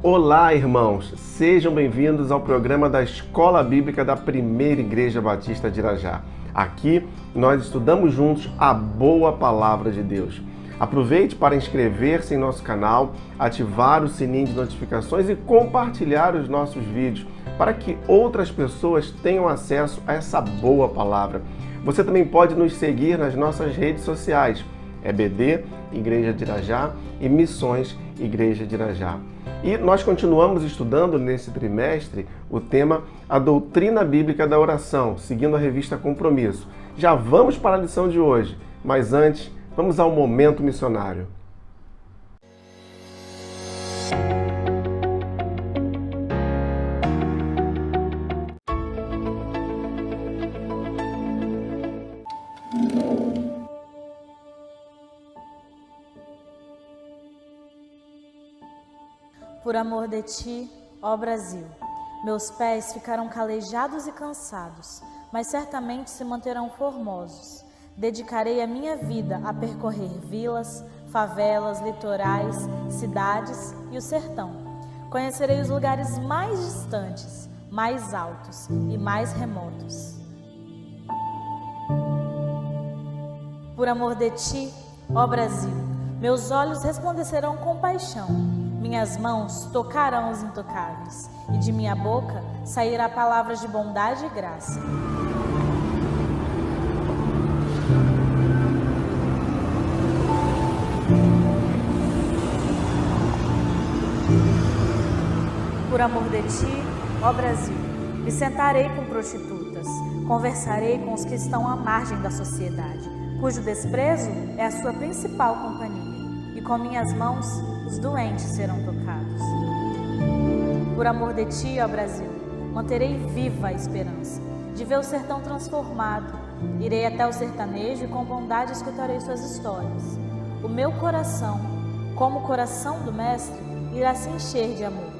Olá, irmãos! Sejam bem-vindos ao programa da Escola Bíblica da Primeira Igreja Batista de Irajá. Aqui nós estudamos juntos a boa palavra de Deus. Aproveite para inscrever-se em nosso canal, ativar o sininho de notificações e compartilhar os nossos vídeos para que outras pessoas tenham acesso a essa boa palavra. Você também pode nos seguir nas nossas redes sociais, EBD, Igreja de Irajá, e Missões, Igreja de Irajá. E nós continuamos estudando nesse trimestre o tema A Doutrina Bíblica da Oração, seguindo a revista Compromisso. Já vamos para a lição de hoje, mas antes, vamos ao Momento Missionário. Por amor de ti, ó Brasil, meus pés ficarão calejados e cansados, mas certamente se manterão formosos. Dedicarei a minha vida a percorrer vilas, favelas, litorais, cidades e o sertão. Conhecerei os lugares mais distantes, mais altos e mais remotos. Por amor de ti, ó Brasil, meus olhos resplandecerão com paixão. Minhas mãos tocarão os intocáveis, e de minha boca sairá palavras de bondade e graça. Por amor de ti, ó Brasil, me sentarei com prostitutas, conversarei com os que estão à margem da sociedade, cujo desprezo é a sua principal companhia, e com minhas mãos os doentes serão tocados. Por amor de ti, ó Brasil, manterei viva a esperança de ver o sertão transformado. Irei até o sertanejo e com bondade escutarei suas histórias. O meu coração, como o coração do Mestre, irá se encher de amor,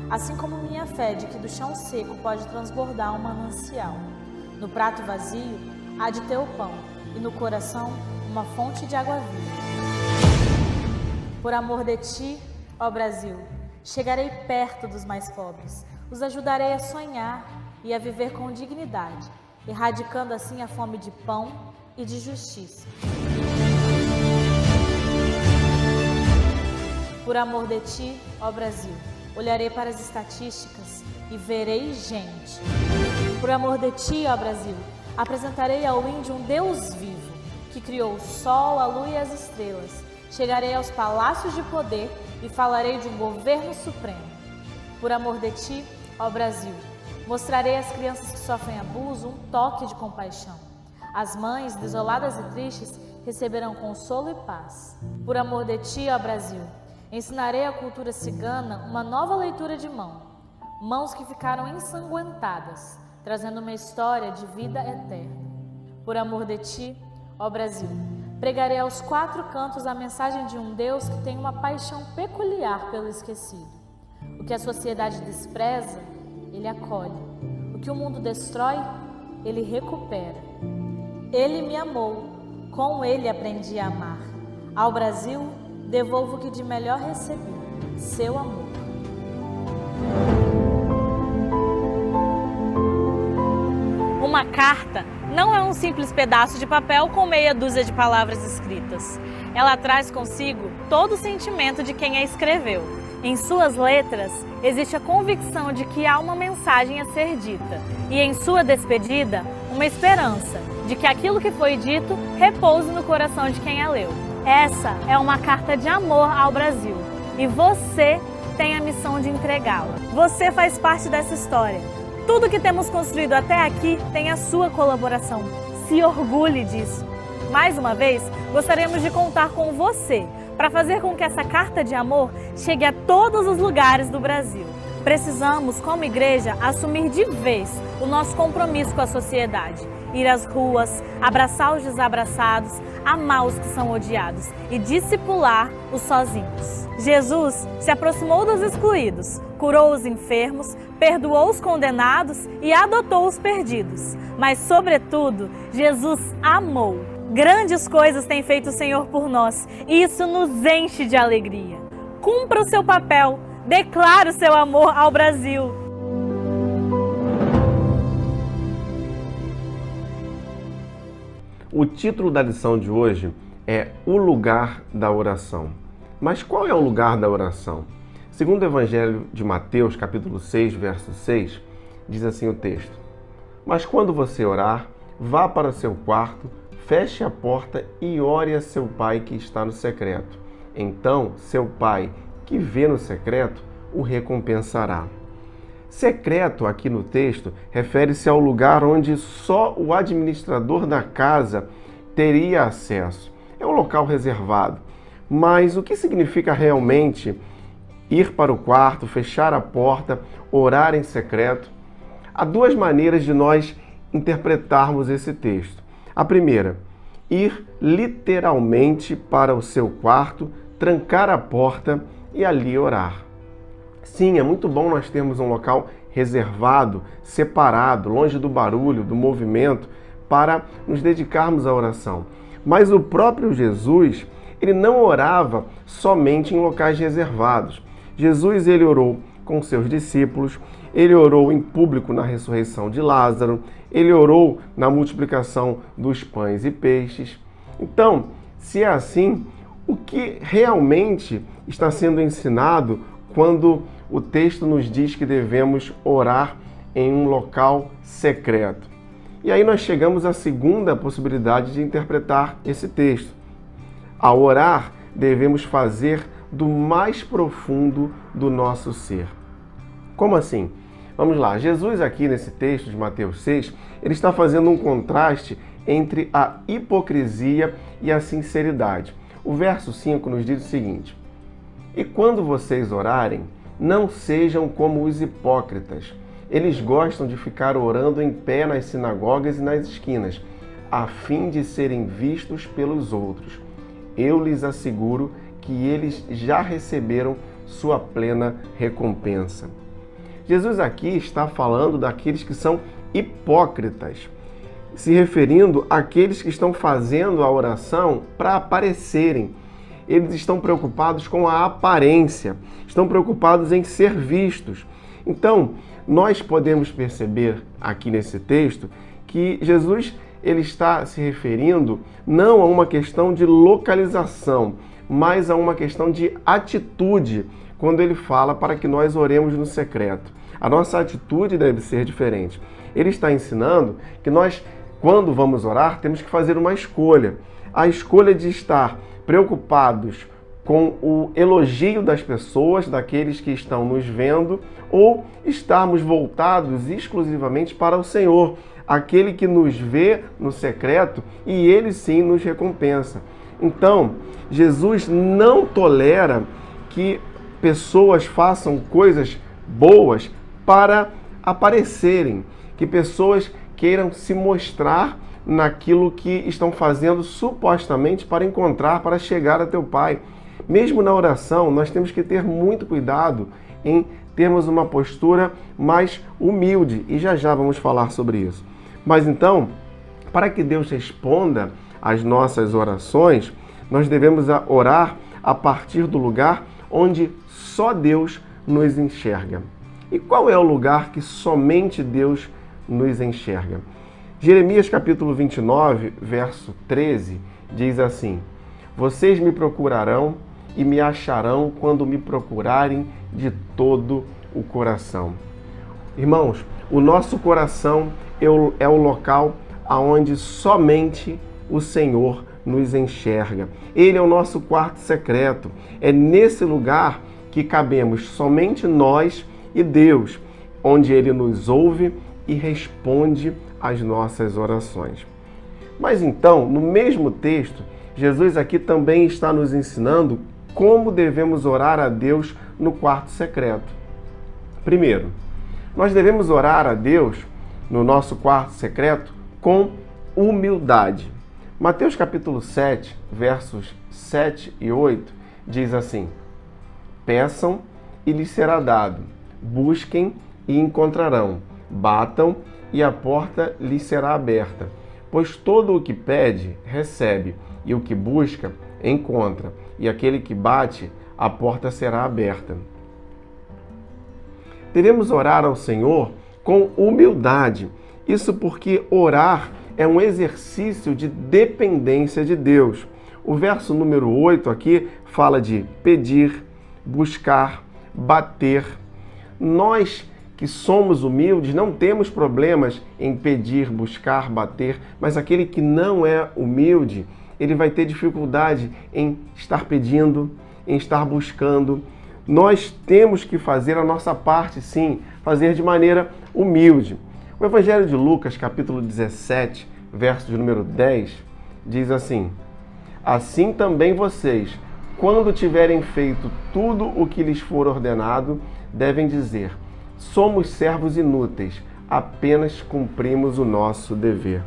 assim como minha fé de que do chão seco pode transbordar um manancial. No prato vazio há de ter o pão, e no coração uma fonte de água viva. Por amor de ti, ó Brasil, chegarei perto dos mais pobres, os ajudarei a sonhar e a viver com dignidade, erradicando assim a fome de pão e de justiça. Por amor de ti, ó Brasil, olharei para as estatísticas e verei gente. Por amor de ti, ó Brasil, apresentarei ao índio um Deus vivo, que criou o sol, a lua e as estrelas. Chegarei aos palácios de poder e falarei de um governo supremo. Por amor de ti, ó Brasil, mostrarei às crianças que sofrem abuso um toque de compaixão. As mães, desoladas e tristes, receberão consolo e paz. Por amor de ti, ó Brasil, ensinarei à cultura cigana uma nova leitura de mão. Mãos que ficaram ensanguentadas, trazendo uma história de vida eterna. Por amor de ti, ó Brasil, pregarei aos quatro cantos a mensagem de um Deus que tem uma paixão peculiar pelo esquecido. O que a sociedade despreza, Ele acolhe. O que o mundo destrói, Ele recupera. Ele me amou, com Ele aprendi a amar. Ao Brasil, devolvo o que de melhor recebi, seu amor. Uma carta não é um simples pedaço de papel com meia dúzia de palavras escritas. Ela traz consigo todo o sentimento de quem a escreveu. Em suas letras, existe a convicção de que há uma mensagem a ser dita. E em sua despedida, uma esperança de que aquilo que foi dito repouse no coração de quem a leu. Essa é uma carta de amor ao Brasil. E você tem a missão de entregá-la. Você faz parte dessa história. Tudo que temos construído até aqui tem a sua colaboração. Se orgulhe disso. Mais uma vez, gostaríamos de contar com você para fazer com que essa carta de amor chegue a todos os lugares do Brasil. Precisamos, como igreja, assumir de vez o nosso compromisso com a sociedade. Ir às ruas, abraçar os desabraçados, amar os que são odiados e discipular os sozinhos. Jesus se aproximou dos excluídos, curou os enfermos, perdoou os condenados e adotou os perdidos. Mas, sobretudo, Jesus amou. Grandes coisas tem feito o Senhor por nós e isso nos enche de alegria. Cumpra o seu papel, declara o seu amor ao Brasil. O título da lição de hoje é O Lugar da Oração. Mas qual é o lugar da oração? Segundo o Evangelho de Mateus, capítulo 6, verso 6, diz assim o texto: Mas quando você orar, vá para seu quarto, feche a porta e ore a seu pai que está no secreto. Então, seu pai, que vê no secreto, o recompensará. Secreto, aqui no texto, refere-se ao lugar onde só o administrador da casa teria acesso. É um local reservado. Mas o que significa realmente ir para o quarto, fechar a porta, orar em secreto? Há duas maneiras de nós interpretarmos esse texto. A primeira, ir literalmente para o seu quarto, trancar a porta e ali orar. Sim, é muito bom nós termos um local reservado, separado, longe do barulho, do movimento, para nos dedicarmos à oração. Mas o próprio Jesus, ele não orava somente em locais reservados. Jesus, ele orou com seus discípulos, ele orou em público na ressurreição de Lázaro, ele orou na multiplicação dos pães e peixes. Então, se é assim, o que realmente está sendo ensinado quando o texto nos diz que devemos orar em um local secreto? E aí nós chegamos à segunda possibilidade de interpretar esse texto. Ao orar, devemos fazer do mais profundo do nosso ser. Como assim? Vamos lá, Jesus aqui nesse texto de Mateus 6, ele está fazendo um contraste entre a hipocrisia e a sinceridade. O verso 5 nos diz o seguinte: E quando vocês orarem, não sejam como os hipócritas. Eles gostam de ficar orando em pé nas sinagogas e nas esquinas, a fim de serem vistos pelos outros. Eu lhes asseguro que eles já receberam sua plena recompensa. Jesus aqui está falando daqueles que são hipócritas, se referindo àqueles que estão fazendo a oração para aparecerem. Eles estão preocupados com a aparência, estão preocupados em ser vistos. Então, nós podemos perceber aqui nesse texto que Jesus ele está se referindo não a uma questão de localização, mas a uma questão de atitude, quando ele fala para que nós oremos no secreto. A nossa atitude deve ser diferente. Ele está ensinando que nós, quando vamos orar, temos que fazer uma escolha. A escolha de estar preocupados com o elogio das pessoas, daqueles que estão nos vendo, ou estarmos voltados exclusivamente para o Senhor, aquele que nos vê no secreto e ele sim nos recompensa. Então, Jesus não tolera que pessoas façam coisas boas para aparecerem, que pessoas queiram se mostrar naquilo que estão fazendo supostamente para encontrar, para chegar a teu Pai. Mesmo na oração, nós temos que ter muito cuidado em termos uma postura mais humilde, e já vamos falar sobre isso. Mas então, para que Deus responda às nossas orações, nós devemos orar a partir do lugar onde só Deus nos enxerga. E qual é o lugar que somente Deus nos enxerga? Jeremias capítulo 29, verso 13, diz assim: Vocês me procurarão e me acharão quando me procurarem de todo o coração. Irmãos, o nosso coração é o local aonde somente o Senhor nos enxerga. Ele é o nosso quarto secreto. É nesse lugar que cabemos somente nós e Deus, onde Ele nos ouve e responde às nossas orações. Mas então, no mesmo texto, Jesus aqui também está nos ensinando como devemos orar a Deus no quarto secreto. Primeiro, nós devemos orar a Deus no nosso quarto secreto com humildade. Mateus capítulo 7, versos 7 e 8, diz assim: Peçam e lhes será dado, busquem e encontrarão, batam e a porta lhes será aberta. Pois todo o que pede, recebe, e o que busca, encontra, e aquele que bate, a porta será aberta. devemos orar ao Senhor com humildade. Isso porque orar é um exercício de dependência de Deus. O verso número 8 aqui fala de pedir, buscar, bater. Nós que somos humildes não temos problemas em pedir, buscar, bater, mas aquele que não é humilde, ele vai ter dificuldade em estar pedindo, em estar buscando. Nós temos que fazer a nossa parte, sim, fazer de maneira humilde. O Evangelho de Lucas, capítulo 17, verso de número 10, diz assim: assim também vocês, quando tiverem feito tudo o que lhes for ordenado, devem dizer: somos servos inúteis, apenas cumprimos o nosso dever.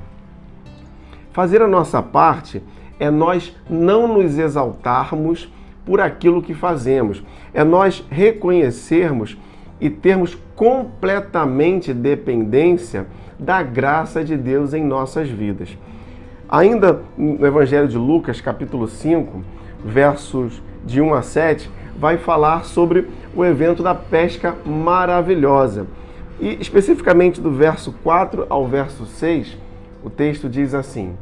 Fazer a nossa parte é nós não nos exaltarmos por aquilo que fazemos, é nós reconhecermos e termos completamente dependência da graça de Deus em nossas vidas. Ainda no Evangelho de Lucas, capítulo 5, versos de 1 a 7, vai falar sobre o evento da pesca maravilhosa. E especificamente do verso 4 ao verso 6, o texto diz assim: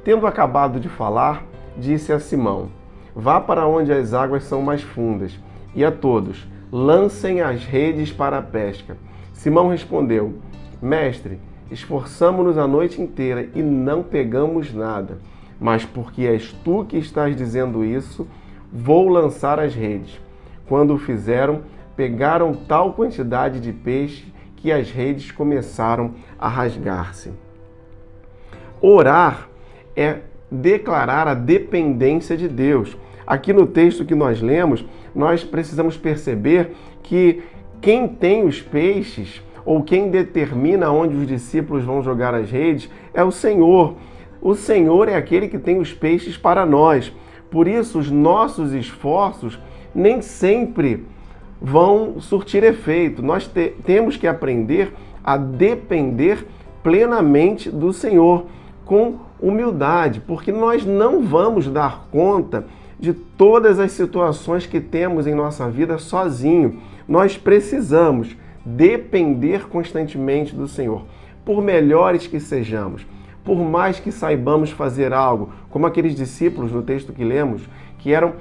tendo acabado de falar, disse a Simão: vá para onde as águas são mais fundas, e a todos: lancem as redes para a pesca. Simão respondeu: mestre, esforçamo-nos a noite inteira e não pegamos nada, mas porque és tu que estás dizendo isso, vou lançar as redes. Quando o fizeram, pegaram tal quantidade de peixe que as redes começaram a rasgar-se. Orar é declarar a dependência de Deus. Aqui no texto que nós lemos, nós precisamos perceber que quem tem os peixes, ou quem determina onde os discípulos vão jogar as redes, é o Senhor. O Senhor é aquele que tem os peixes para nós. Por isso, os nossos esforços nem sempre vão surtir efeito. Nós temos que aprender a depender plenamente do Senhor, com humildade, porque nós não vamos dar conta de todas as situações que temos em nossa vida sozinho. Nós precisamos depender constantemente do Senhor. Por melhores que sejamos, por mais que saibamos fazer algo, como aqueles discípulos no texto que lemos, que eram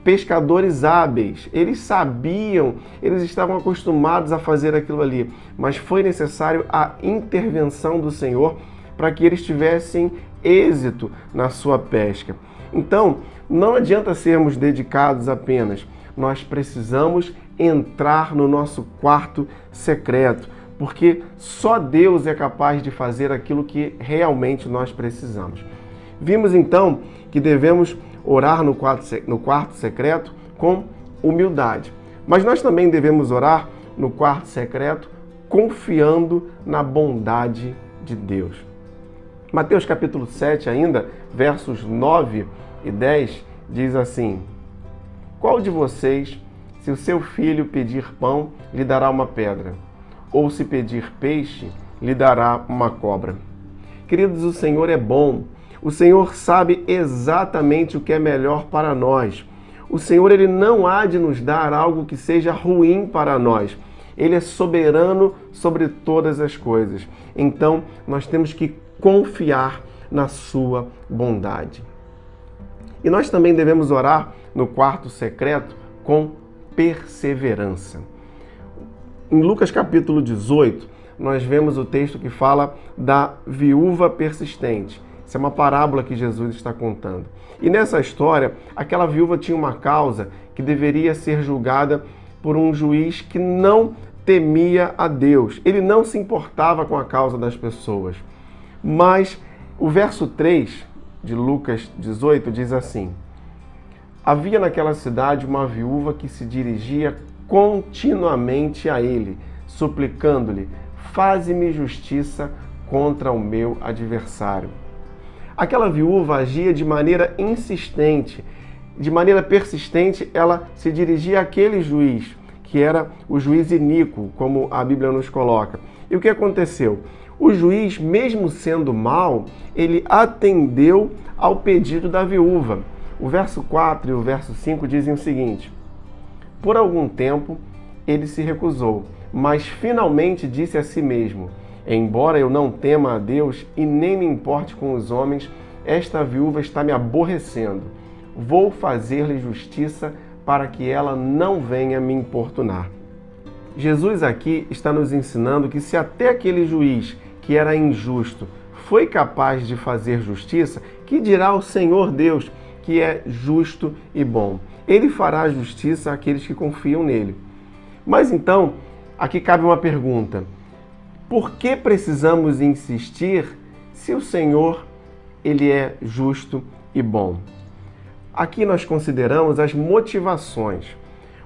pescadores hábeis, eles sabiam, eles estavam acostumados a fazer aquilo ali, mas foi necessário a intervenção do Senhor para que eles tivessem êxito na sua pesca. Então, não adianta sermos dedicados apenas, nós precisamos entrar no nosso quarto secreto, porque só Deus é capaz de fazer aquilo que realmente nós precisamos. Vimos então que devemos orar no quarto secreto com humildade, mas nós também devemos orar no quarto secreto confiando na bondade de Deus. Mateus capítulo 7 ainda, versos 9 e 10, diz assim: qual de vocês, se o seu filho pedir pão, lhe dará uma pedra? Ou se pedir peixe, lhe dará uma cobra? Queridos, o Senhor é bom. O Senhor sabe exatamente o que é melhor para nós. O Senhor, Ele não há de nos dar algo que seja ruim para nós. Ele é soberano sobre todas as coisas. Então, nós temos que confiar na sua bondade. E nós também devemos orar no quarto secreto com perseverança. Em Lucas capítulo 18, nós vemos o texto que fala da viúva persistente. Isso é uma parábola que Jesus está contando. E nessa história, aquela viúva tinha uma causa que deveria ser julgada por um juiz que não temia a Deus. Ele não se importava com a causa das pessoas. Mas o verso 3 de Lucas 18 diz assim: havia naquela cidade uma viúva que se dirigia continuamente a ele, suplicando-lhe: faze-me justiça contra o meu adversário. Aquela viúva agia de maneira insistente, de maneira persistente, ela se dirigia àquele juiz, que era o juiz iníquo, como a Bíblia nos coloca. E o que aconteceu? O juiz, mesmo sendo mau, ele atendeu ao pedido da viúva. O verso 4 e o verso 5 dizem o seguinte: por algum tempo, ele se recusou, mas finalmente disse a si mesmo: embora eu não tema a Deus e nem me importe com os homens, esta viúva está me aborrecendo. Vou fazer-lhe justiça para que ela não venha me importunar. Jesus aqui está nos ensinando que se até aquele juiz que era injusto foi capaz de fazer justiça, que dirá o Senhor Deus, que é justo e bom? Ele fará justiça àqueles que confiam nele. Mas então, aqui cabe uma pergunta: por que precisamos insistir se o Senhor, ele é justo e bom? Aqui nós consideramos as motivações.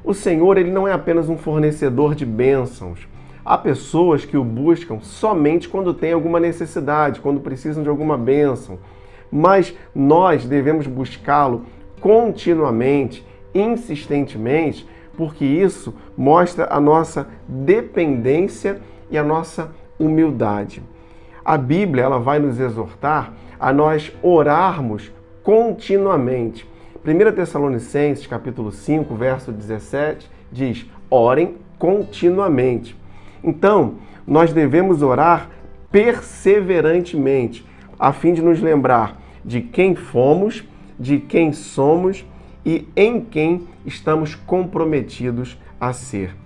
O Senhor, ele não é apenas um fornecedor de bênçãos. Há pessoas que o buscam somente quando tem alguma necessidade, quando precisam de alguma bênção. Mas nós devemos buscá-lo continuamente, insistentemente, porque isso mostra a nossa dependência e a nossa humildade. A Bíblia, ela vai nos exortar a nós orarmos continuamente. 1 Tessalonicenses, capítulo 5, verso 17, diz: orem continuamente. Então, nós devemos orar perseverantemente, a fim de nos lembrar de quem fomos, de quem somos e em quem estamos comprometidos a ser.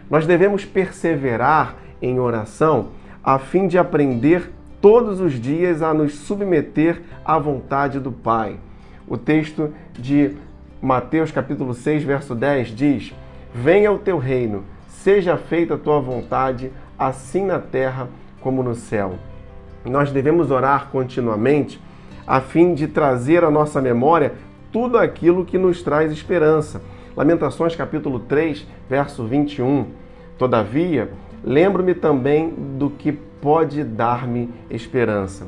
Nós devemos perseverar em oração a fim de aprender todos os dias a nos submeter à vontade do Pai. O texto de Mateus capítulo 6, verso 10 diz: venha o teu reino, seja feita a tua vontade, assim na terra como no céu. Nós devemos orar continuamente a fim de trazer à nossa memória tudo aquilo que nos traz esperança. Lamentações capítulo 3, verso 21. Todavia, lembro-me também do que pode dar-me esperança.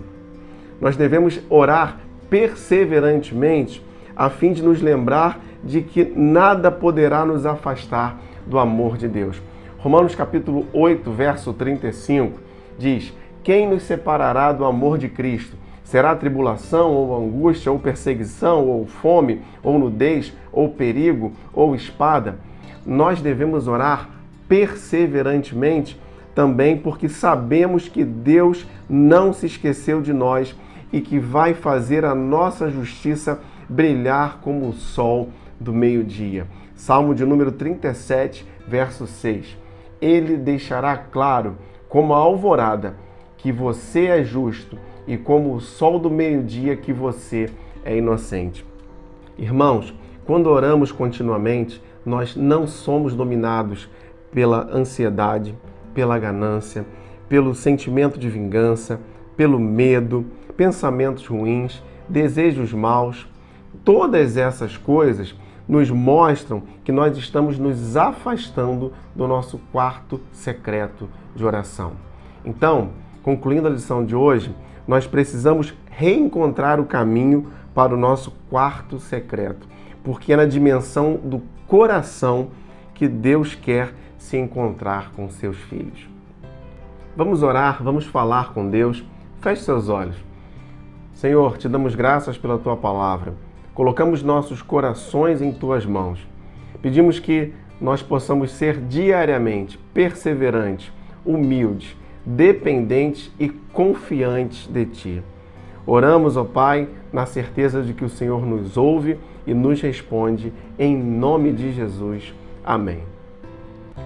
Nós devemos orar perseverantemente a fim de nos lembrar de que nada poderá nos afastar do amor de Deus. Romanos capítulo 8, verso 35 diz: quem nos separará do amor de Cristo? Será tribulação, ou angústia, ou perseguição, ou fome, ou nudez, ou perigo, ou espada? Nós devemos orar perseverantemente também porque sabemos que Deus não se esqueceu de nós e que vai fazer a nossa justiça brilhar como o sol do meio-dia. Salmo de número 37, verso 6. Ele deixará claro, como a alvorada, que você é justo e como o sol do meio-dia que você é inocente. Irmãos, quando oramos continuamente, nós não somos dominados pela ansiedade, pela ganância, pelo sentimento de vingança, pelo medo, pensamentos ruins, desejos maus. Todas essas coisas nos mostram que nós estamos nos afastando do nosso quarto secreto de oração. Então, concluindo a lição de hoje, nós precisamos reencontrar o caminho para o nosso quarto secreto, porque é na dimensão do coração que Deus quer se encontrar com seus filhos. Vamos orar, vamos falar com Deus. Feche seus olhos. Senhor, te damos graças pela tua palavra. Colocamos nossos corações em tuas mãos. Pedimos que nós possamos ser diariamente perseverantes, humildes, dependentes e confiantes de ti. Oramos, ó Pai, na certeza de que o Senhor nos ouve e nos responde, em nome de Jesus. Amém.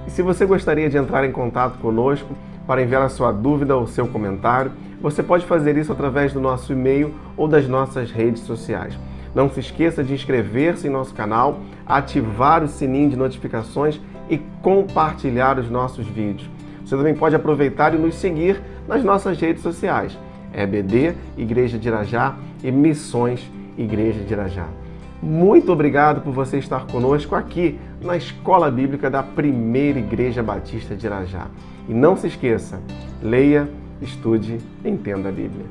E se você gostaria de entrar em contato conosco para enviar a sua dúvida ou seu comentário, você pode fazer isso através do nosso e-mail ou das nossas redes sociais. Não se esqueça de inscrever-se em nosso canal, ativar o sininho de notificações e compartilhar os nossos vídeos. Você também pode aproveitar e nos seguir nas nossas redes sociais. EBD, Igreja de Irajá e Missões Igreja de Irajá. Muito obrigado por você estar conosco aqui na Escola Bíblica da Primeira Igreja Batista de Irajá. E não se esqueça, leia, estude, entenda a Bíblia.